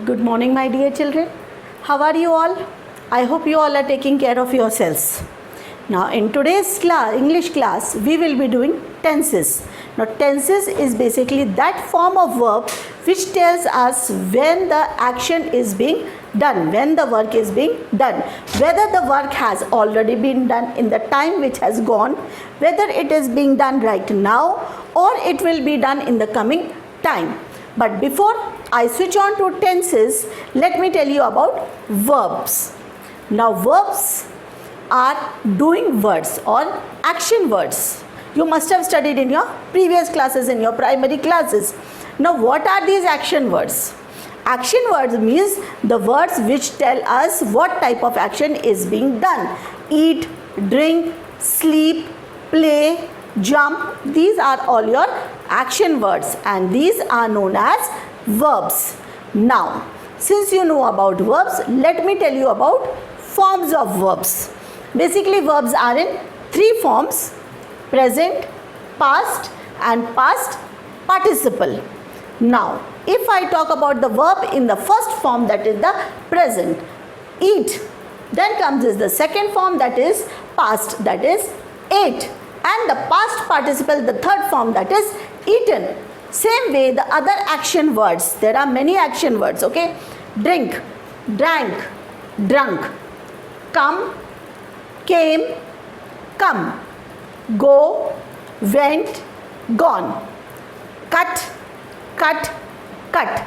Good morning, my dear children. How are you all? I hope you all are taking care of yourselves. Now, in today's English class, we will be doing tenses. Now, tenses is basically that form of verb which tells us when the action is being done, when the work is being done, whether the work has already been done in the time which has gone, whether it is being done right now, or it will be done in the coming time. But before I switch on to tenses, let me tell you about verbs. Now, verbs are doing words or action words. You must have studied in your previous classes, in your primary classes. Now, what are these action words? Action words means the words which tell us what type of action is being done. Eat, drink, sleep, play, jump. These are all your action words, and these are known as verbs. Now, since you know about verbs, let me tell you about forms of verbs. Basically, verbs are in three forms: present, past, and past participle. Now, if I talk about the verb in the first form, that is the present, eat, then comes is the second form, that is past, that is ate, and the past participle, the third form, that is eaten. Same way, the other action words, there are many action words, okay? Drink, drank, drunk, come, came, come, go, went, gone, cut, cut, cut,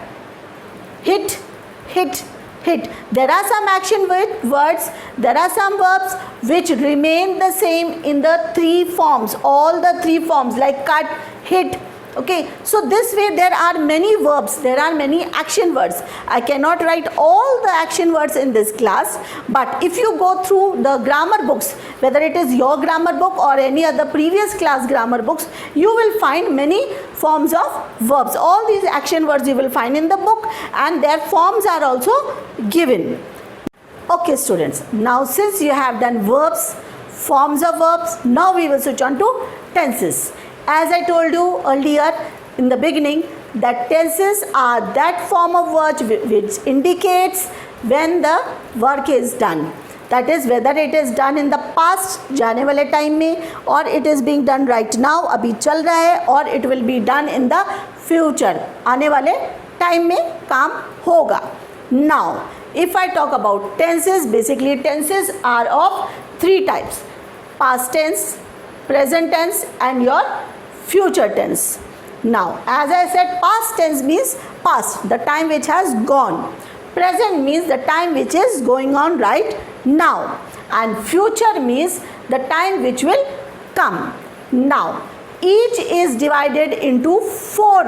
hit, hit, hit. There are some action words, there are some verbs which remain the same in the three forms, all the three forms like cut, hit. Okay, so this way there are many verbs, there are many action words. I cannot write all the action words in this class, but if you go through the grammar books, whether it is your grammar book or any other previous class grammar books, you will find many forms of verbs. All these action words you will find in the book, and their forms are also given. Okay students, now since you have done verbs, forms of verbs, now we will switch on to tenses. As I told you earlier in the beginning, that tenses are that form of words which indicates when the work is done. That is, whether it is done in the past, जाने वाले time में, or it is being done right now, अभी चल रहा है, or it will be done in the future, आने वाले time में काम होगा. Now, if I talk about tenses, basically tenses are of three types: past tense, present tense, and your future tense. Now, as I said, past tense means past, the time which has gone. Present means the time which is going on right now. And future means the time which will come. Now, each is divided into four.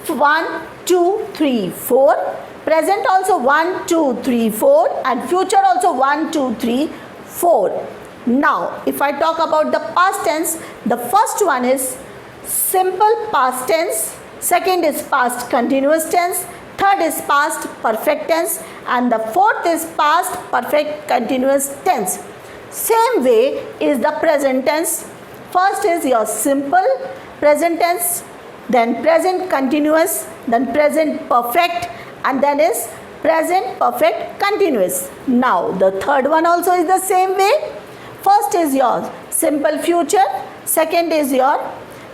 1, 2, 3, 4. Present also 1, 2, 3, 4. And future also 1, 2, 3, 4. Now, if I talk about the past tense, the first one is simple past tense, second is past continuous tense, third is past perfect tense, and the fourth is past perfect continuous tense. Same way is the present tense. First is your simple present tense, then present continuous, then present perfect, and then is present perfect continuous. Now, the third one also is the same way. First is your simple future, second is your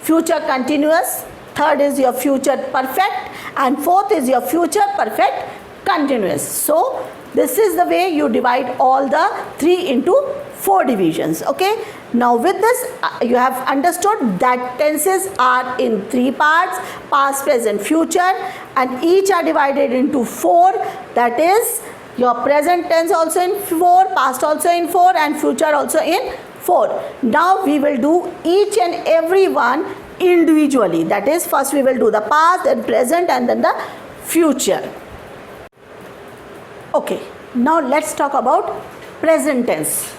future continuous, third is your future perfect, and fourth is your future perfect continuous. So, this is the way you divide all the three into four divisions. Okay. Now, with this, you have understood that tenses are in three parts: past, present, future, and each are divided into four. That is, your present tense also in 4, past also in 4, and future also in 4. Now we will do each and every one individually. That is, first we will do the past, then present, and then the future. Okay, now let's talk about present tense.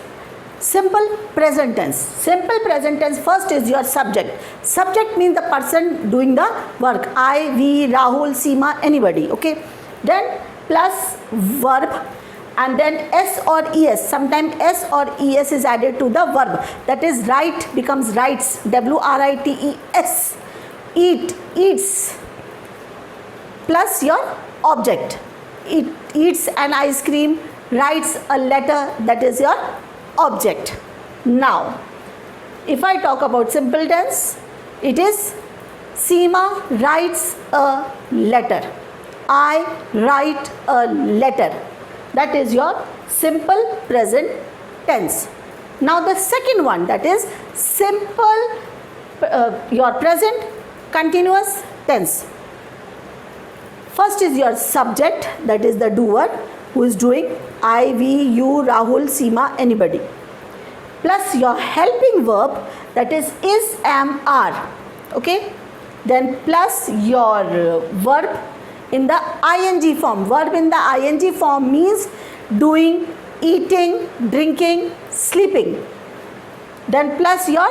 Simple present tense. Simple present tense, first is your subject. Subject means the person doing the work. I, we, Rahul, Seema, anybody. Okay. Then plus verb, and then s or es. Sometimes s or es is added to the verb. That is, write becomes writes, WRITES. Eat, eats. plus your object. It eats an ice cream, writes a letter, that is your object. Now, if I talk about simple tense, it is Seema writes a letter. I write a letter. That is your simple present tense. Now the second one, that is simple your present continuous tense. First is your subject, that is the doer who is doing, I, we, you, Rahul, Seema, anybody. Plus your helping verb, that is, am, are. Okay? Then plus your verb in the ing form. Verb in the ing form means doing, eating, drinking, sleeping. Then plus your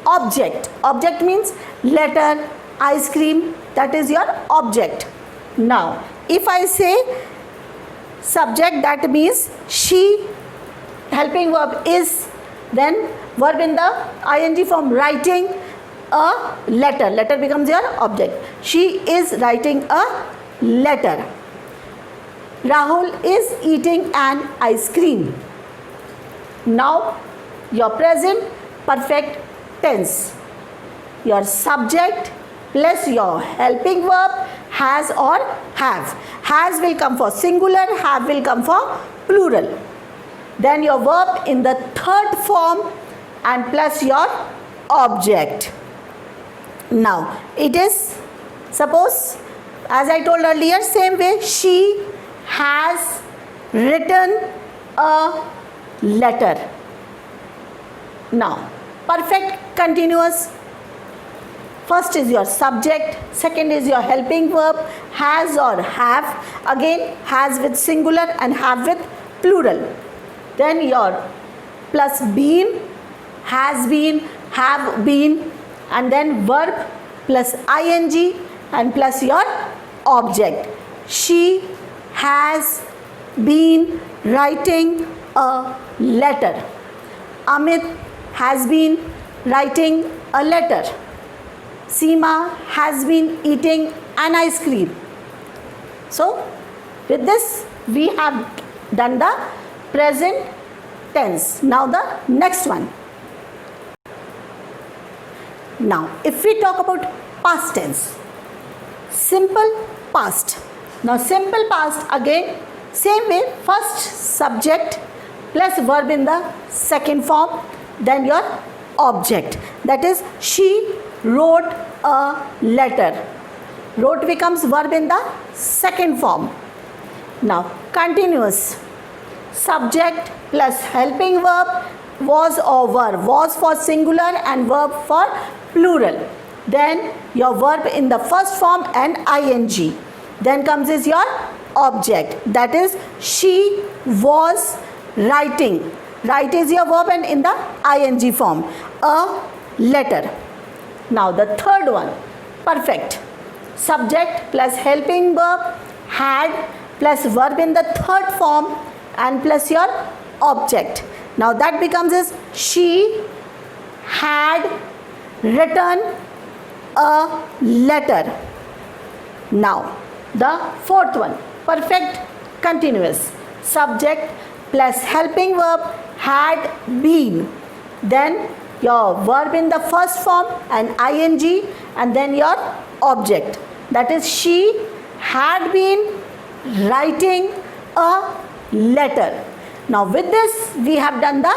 object. Object means letter, ice cream, that is your object. Now, if I say subject, that means she, helping verb is, then verb in the ing form, writing a letter. Letter becomes your object. She is writing a letter. Rahul is eating an ice cream. Now, your present perfect tense. Your subject plus your helping verb has or have. Has will come for singular, have will come for plural. Then your verb in the third form and plus your object. Now, it is, suppose, as I told earlier, same way, she has written a letter. Now, perfect continuous. First is your subject, second is your helping verb, has or have. Again, has with singular and have with plural. Then your plus been, has been, have been, and then verb plus ing and plus your object. She has been writing a letter. Amit has been writing a letter. Seema has been eating an ice cream. So, with this we have done the present tense. Now the next one. Now, if we talk about past tense, simple past. Now, simple past, again same way, first subject plus verb in the second form, then your object, that is, she wrote a letter. Wrote becomes verb in the second form. Now, continuous, subject plus helping verb, was or were, was for singular and verb for plural. Then your verb in the first form and ing. Then comes is your object, that is, she was writing. Write is your verb and in the ing form, a letter. Now the third one, perfect, subject plus helping verb, had plus verb in the third form and plus your object. Now that becomes is, she had written a letter. Now the fourth one, perfect continuous, subject plus helping verb, had been, then your verb in the first form and ing and then your object, that is, she had been writing a letter. Now with this we have done the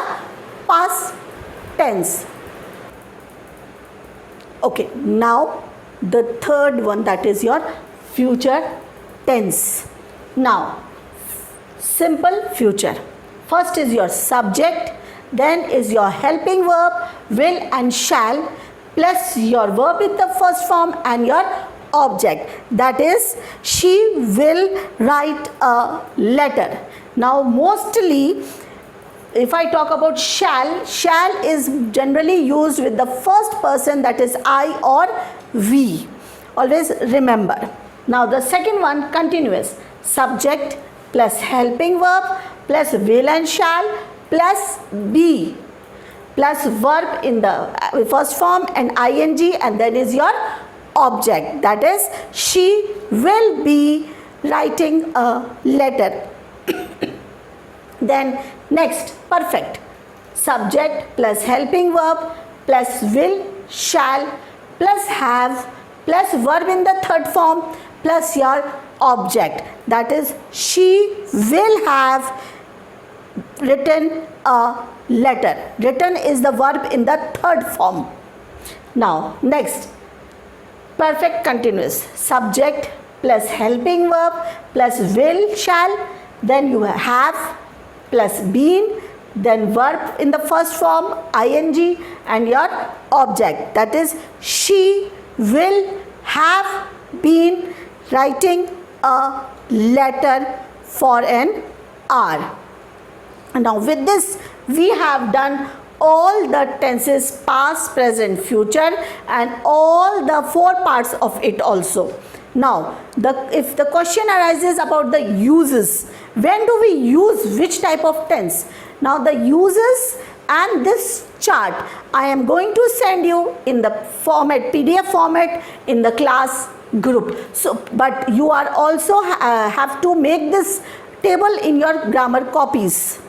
past tense. Okay, now the third one, that is your future tense. Now, simple future. First is your subject, then is your helping verb, will and shall, plus your verb in the first form and your object, that is, she will write a letter. Now mostly if I talk about shall, shall is generally used with the first person, that is I or we. Always remember. Now the second one, continuous, subject plus helping verb plus will and shall plus be plus verb in the first form and ing and then is your object, that is she will be writing a letter. Then next, perfect. Subject plus helping verb plus will, shall plus have plus verb in the third form plus your object, that is she will have written a letter. Written is the verb in the third form. Now next, perfect continuous. Subject plus helping verb plus will, shall, then you have plus been, then verb in the first form ing and your object, that is she will have been writing a letter for an hour. Now with this we have done all the tenses past, present, future and all the 4 parts of it also. Now if the question arises about the uses, when do we use which type of tense? Now the uses and this chart I am going to send you in the format, PDF format in the class group. So but you are also have to make this table in your grammar copies.